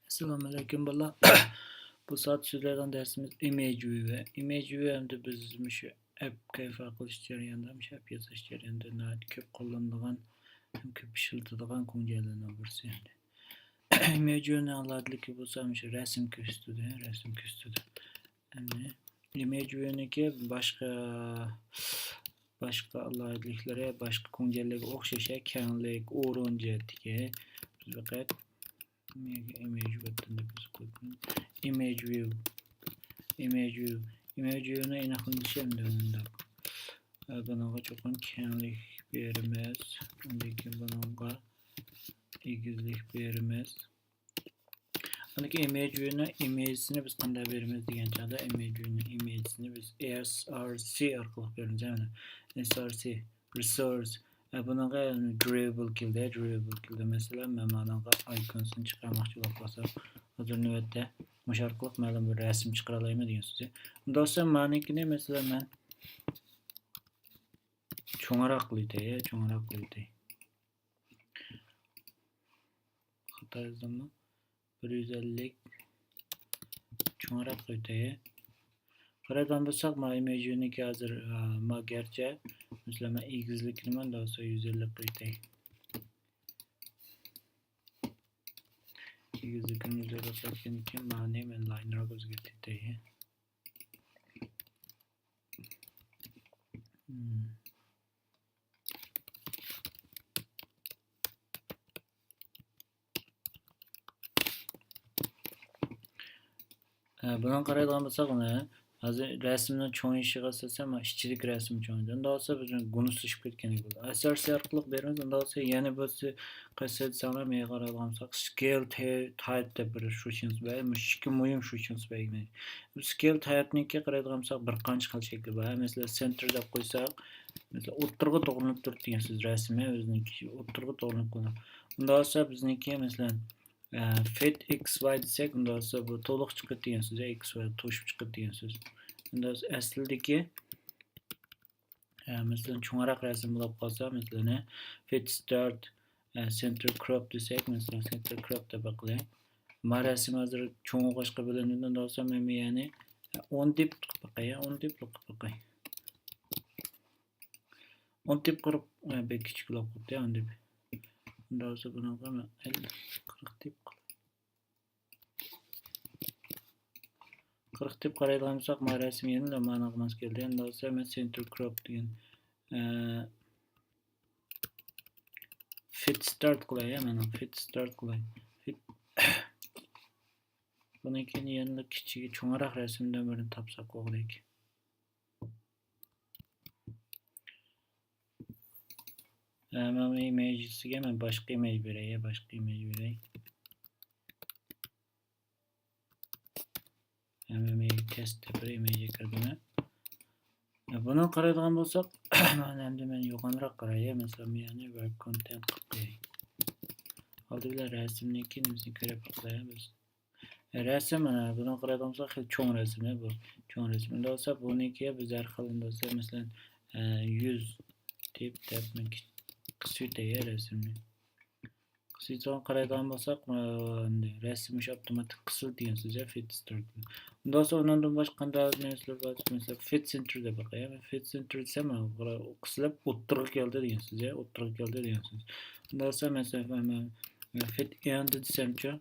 Assalamu alaikum balla. Bu saat sizlerden dersimiz image view. Image view hem de bizim şu app kayfa qilish jarayonida, app yasash jarayonida ko'p qo'llanilgan hem ko'p ishlatiladigan kunjallardan birisi. Image view'ni alohidaligi bo'lsa, shu rasm ko'rsatadi. Endi image view'niki boshqa alohidaliklari, boshqa kunjallarga o'xshash kenglik, o'rin jihatiga biz faqat image view view'ni aniqlashimda bunga cho'qin kenglik beramiz, lekin bunga egizlik beramiz. Aniki image view'ni image'sini biz qanday beramiz degan chog'da image'sini biz src orqali beramiz. src resource bunga durable keldi. Masalan, men mana iconsini chiqarmoqchi bo'lsam, hozir navbatda musharqliq ma'lum bir rasm chiqara olaymi degan so'z. Unda bo'lsa, menikini masalan men cho'ngroq qilay. Xato yozdimmi? 150 cho'ngroq qo'yay. Qaragan bo'lsak, image'niki hozir garchi masalan men egizlikni men bo'lsa 150 qo'yay. Egizlikni 150 qo'ygan keyin ma'ni men linerga o'zgartiray. Bundan qaraydigan bo'lsak, hozir rasmni cho'ng'ishiga solsam, ichidagi rasm cho'ng'iydi. Unda bo'lsa biz gunuslashib ketgandek bo'ldi. src orqali beramiz. Unda bo'lsa yana bo'lsa qaysi desanglar men qaraydigan bo'lsak, scale type deb bir shuchimiz bor. Mushki muhim shuchimiz bor. Scale type'niki qaraydigan bo'lsak, bir qancha xil shakli bor. Masalan, center deb qo'ysak, masalan, o'ttirg'i to'g'rinib turibdi degan so'z rasmi o'ziniki o'ttirg'i to'g'rinib qo'yiladi. Unda bo'lsa bizniki masalan fit xy desek, unda bo'lsa bu to'liq chiqib degan so'z, xy to'shib chiqib degan so'z. Unda aslidagi masalan cho'ngroq rasm bo'lib qolsa, masalan fit start center crop desek, masalan center crop deb qo'yay. Ma rasm hozir cho'ng'ishga bo'linadi. Unda bo'lsa men ya'ni 10 deb qo'yay. 10 deb qilib kichikroq qo'ydi, 10 deb. Unda bo'lsa bunaqa 40 deb 40 deb qaraydigan bo'lsak, ma rasm yana ma'noga mos keldi. Endi bo'lsa men center crop degan fit start qilay, buniki yana kichik cho'ngroq rasmdan birini topsak o'g'lik. Men image'siga men boshqa image beray. Hemen test bir image kirdim. Buni qaraydigan bo'lsak, endi men yo'g'onroq qarayay. Masalan, yani web content qilay. Hozir bilan rasmniki nimani ko'rib qo'yamiz. Rasm mana buni qaraydigan bo'lsak, cho'ng rasm bu. Cho'ng rasm. Unda bo'lsa buniki biz har xil bo'lsa, masalan, 100 deb qisitay rasmni. Qisitgan qaraydigan bo'lsak, rasm avtomatik qisil degan so'z fit start. Unda bo'lsa undan boshqa qanday narsalar bor? Masalan, fit center deb qo'yay. Fit center desam, qisilib o'ttirg'i keldi degan so'z, Unda bo'lsa masalan, fit end desamchi,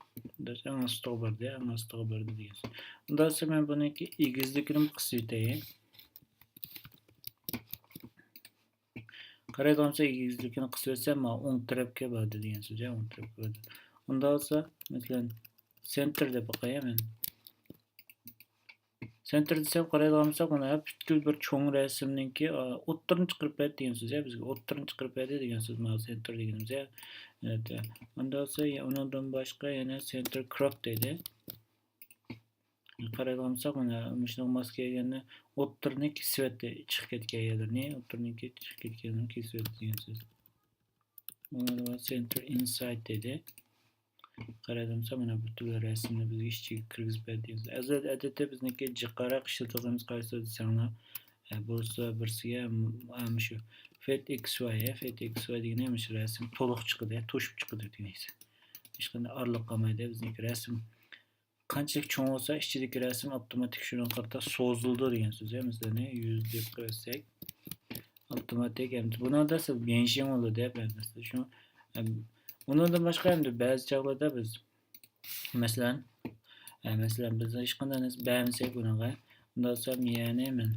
desam astag'firullah degan so'z. Unda bo'lsa men buniki egizlikni qisitay. Qaraydigan bo'lsak, egizlikni qisib etsam, o'ng tarafga boradi degan so'z, Unda bo'lsa, masalan, center deb qo'yaman. Center desam, qaraydigan bo'lsak, mana butkul bir cho'ng rasmniki o'ttirni chiqarib beradi degan so'z, bizga o'ttirni chiqarib beradi degan so'z, mana center deganimiz. Unda bo'lsa, undan boshqa yana center crop deydi. Qaraydigan bo'lsak, mana shunday mos kelganni o'ttirni kesib chiqib ketganlarni, kesib degan so'z. Buni center inside deydi. Qaraydigan bo'lsak, mana butun rasmni bizga ichiga kirgizib beradi. Odatda bizniki jiqaroq ishlatilgan qaysi desanglar, bo'lsa birsiga shu fit xy degan ham shu rasm to'liq chiqadi, to'shib chiqadi degan. Hech qanday orliq qolmaydi bizniki rasm. qanchalik cho'ng bo'lsa, ichidagi rasm avtomatik shunga qarata so'zildi degan so'z. Masalan, 100 deb qo'ysak, avtomatik endi bunada siz mention bo'ldi deb aytasiz. Shu undan boshqa endi ba'zi chog'larda biz masalan biz hech qanday narsa beğenmesek bunaqa, undan so'ng ya'ni men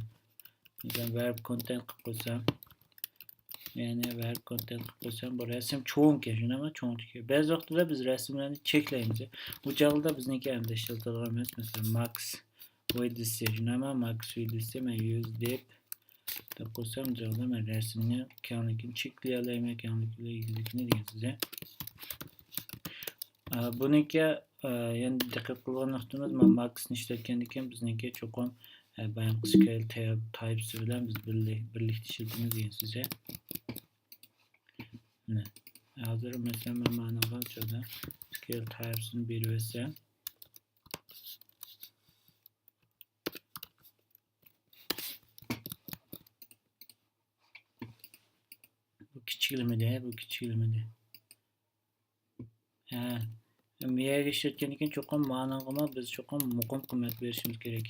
masalan verb content qilib qo'ysam, ya'ni verb content qilib qo'ysam, bu rasm cho'ng ekan, shunaqami? Cho'ng ekan. Ba'zi vaqtlarda biz rasmlarni cheklaymiz. Bu chog'da bizniki endi ishlatiladigan emas. Masalan, max width shunaqami? Max width men 100 deb qo'ysam, jo'g'da men rasmni kengligini cheklay olaman, kengligini degan so'z. Buniki endi diqqat qilgan vaqtimiz men maxni ishlatgan ekan, bizniki cho'qim bayanqi scale types bilan biz birlikda ishlatamiz degan so'z. Hozir masalan men mana bu joyda scale types'ni berib bersam, bu kichiklimidi, bu kichiklimidi. Miyaga ishlatgan ekan, cho'qim ma'noga biz cho'qim muqim qimmat berishimiz kerak.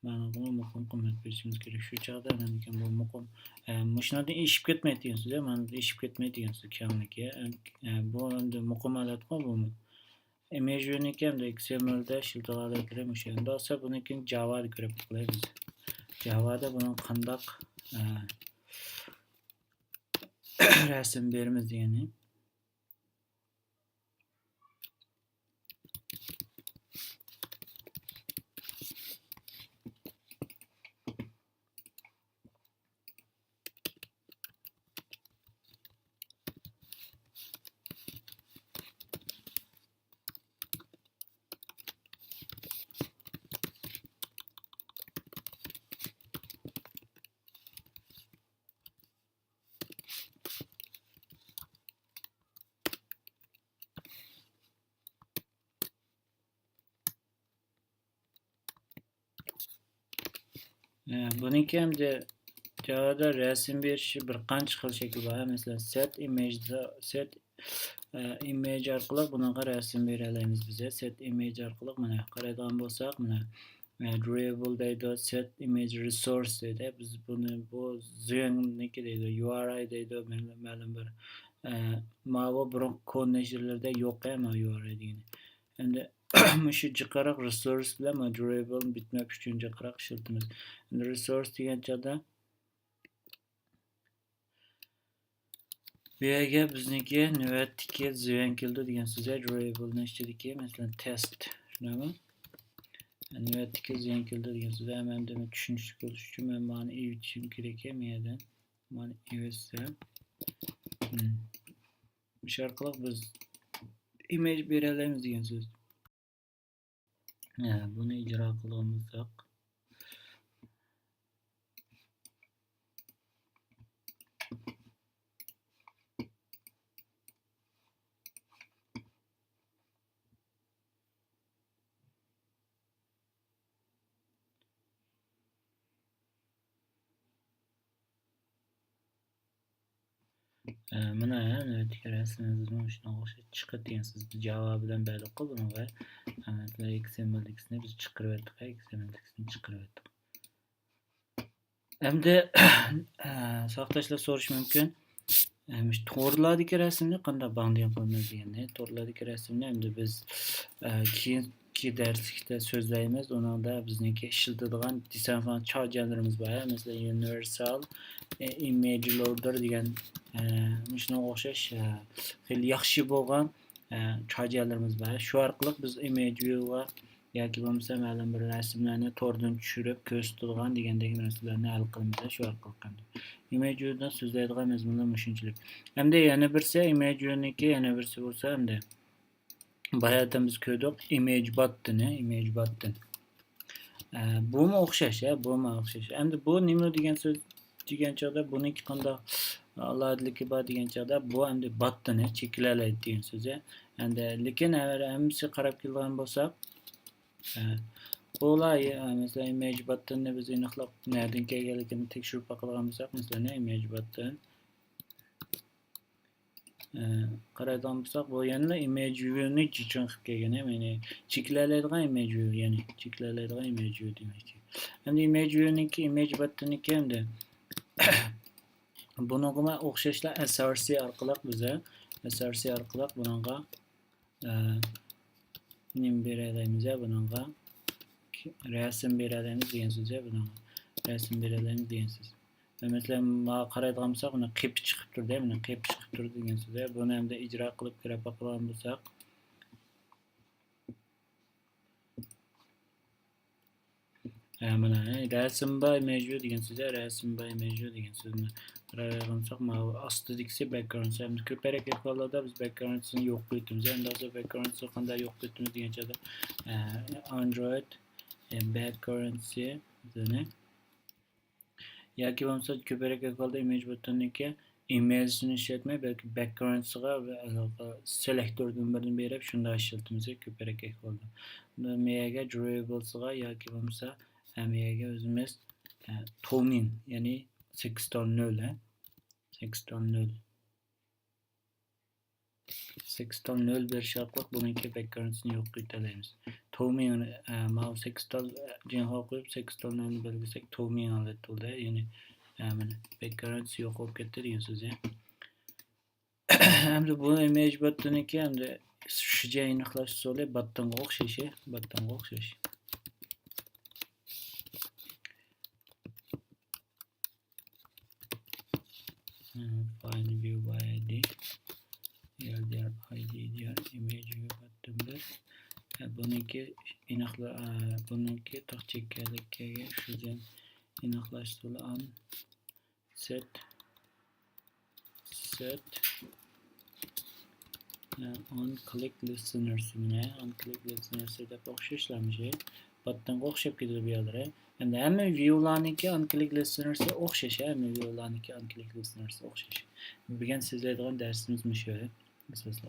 Ma'noga muqim qimmat berishimiz kerak. Shu chog'da nima ekan bu muqim mushundan eshib ketmaydi degan so'z. Mana bu eshib ketmaydi degan so'z kengligi. Bu endi muqim holatmi bu? Image uniki hamda XML da ishlatadigan o'sha. Endi olsa buniki Java da ko'rib qo'yamiz. Javada buni qandoq rasm beramiz degani. Buniki hamda Javada rasm berishi bir qancha xil shakl bor. Masalan, set image orqali bunaqa rasm bera olamiz biz. Set image orqali mana qaraydigan bo'lsak, mana drawable deydi, set image resource deydi. Biz buni bu Zen'niki deydi, URI deydi, ma'lum bir ma'lum bir connectorlarda yo'q ama URI degani. Endi shu jiqaroq resource bilan drawable bitmap uchun jiqaroq ishlatamiz. Endi resource degan chog'da bu yerga bizniki navbatdagi Zen keldi degan so'z. Drawable ichidagi masalan test shunami? Navbatdagi Zen keldi degan so'z. Ham demak tushunishli bo'lish uchun men buni evitishim kerak ekan yerdan. Mana evitsam. Shu orqali biz image bera olamiz degan so'z. Buni ijro qilganimizda mana navbatdagi rasmimiz mana shunaqa o'xshab chiqadi degan so'z. Java bilan bog'liq bunga XML-ni biz chiqarib etdik, XML-ni chiqarib etdik. Endi saqlashlar so'rash mumkin. To'g'rilardagi rasmni qanday banglayan qilamiz deganda, to'g'rilardagi rasmni endi biz keyingi darslikda so'zlaymiz. Uningda bizniki ishlatadigan design chargerlarimiz bor. Masalan, universal image loader degan shunga o'xshash xil yaxshi bo'lgan chargerlarimiz bor. Shu orqali biz image view'ga yoki bo'lmasa ma'lum bir rasmlarni to'g'ridan tushirib ko'rsatadigan degandagi narsalarni hal qilamiz shu orqali. Image view'dan so'zlaydigan mazmunlar shunchalik. Hamda yana birsi image view'niki, yana birsi bo'lsa hamda bayada biz ko'rdik image button. Bumi o'xshash, bumi o'xshash. Endi bu nima degan so'z degan chog'da buniki qanday alohidaligi bor degan chog'da bu endi buttonni cheklalaydi degan so'z. Endi lekin agar hamsi qarab kelgan bo'lsak, Olay, mesela image button'ni biz aniqlab nereden kelganligini tekshirib bakalım bo'lsak, masalan image button qaraydigan bo'lsak, bu yana image view'ni uchun qilib kelgan, ya'ni cheklanadigan image view, ya'ni cheklanadigan image view demakchi. Endi image view'niki, image button'niki endi bunga o'xshashlar src orqali biza src orqali bunga nim beradiz, bunga rasm beradiz degan so'z, bunga rasm beradiz degan so'z. Mesela qaraydigan bo'lsak, buni qepib chiqib turdi, buni qepib chiqib turdi degan so'z. Buni hamda ijro qilib kirib qilgan bo'lsak, mana rasm by image view degan so'z, rasm by image view degan so'zni qaraydigan bo'lsak, mana ostidagisi background. Biz ko'proq ahvollarda biz background'ni yo'q qilamiz. Endi hozir background'ni qanday yo'q qilamiz deganchada Android background'ni bizani yoki bo'lmasa ko'proq ahvolda image button'niki image'ni ishlatmay, balki background'ga selektordan birini berib shunda ishlatamiz ko'proq ahvolda. Miyaga drawables'ga yoki bo'lmasa miyaga o'zimiz toning, ya'ni 8.0 6.0 berish orqali buniki background'ni yo'q qilamiz. Toning mana 8.0 jinho qo'yib 8.0 ni belgilasak toning oladi, ya'ni mana background yo'q bo'lib ketdi degan so'z. Endi bu image button'niki endi shuncha aniqlash usulli buttonga o'xshashi, find view by id, LDR id diyor image view button'dir. Buniki taqchekkalikka shuncha aniqlash usuli on set on click listeners deb o'xshashlarmish. Buttonga o'xshab ketadi bu yerda. Endi hamma view'larniki on click listeners o'xshash, Bilgan sizlardan darsimiz shu asosli.